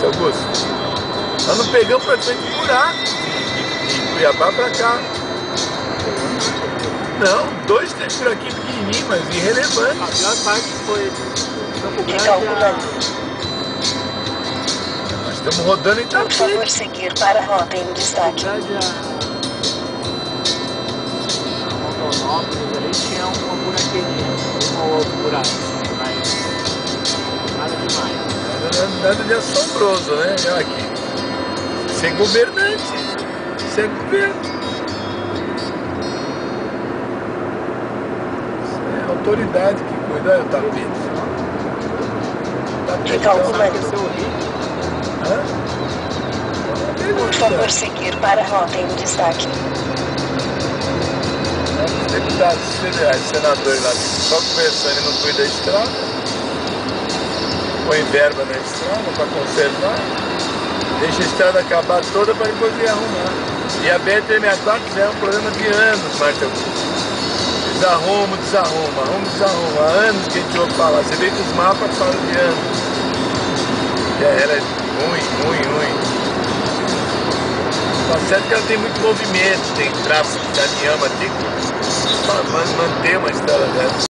Augusto, nós não pegamos praticamente buraco de Cuiabá para cá. Não, 2, 3 buraquinhos pequenininhos, mas irrelevantes. A pior parte foi Campo Grande. Nós estamos rodando em Itapê. Por favor, seguir para a rota em destaque. Rondonópolis ali tinha uma buraqueirinha, um ou outro buraco, mas nada demais. Nada de assombroso, né? Olha aqui. Sem governante, sem governo. É a autoridade que cuida do tapete. Recalculando. Hã? Por favor, seguir para a rota em destaque. Os deputados federais, senadores lá, só conversando e não cuida da estrada, põe verba na estrada para conservar, deixa a estrada acabar toda para depois ir arrumar. E a BR-364 é um problema de anos, Marta Augusto. Desarruma. Há anos que a gente ouve falar. Você vê que os mapas falam de anos. E ela é ruim. Tá certo que ela tem muito movimento, tem tráfego de caminhão, mas tem que manter uma estrada dessa.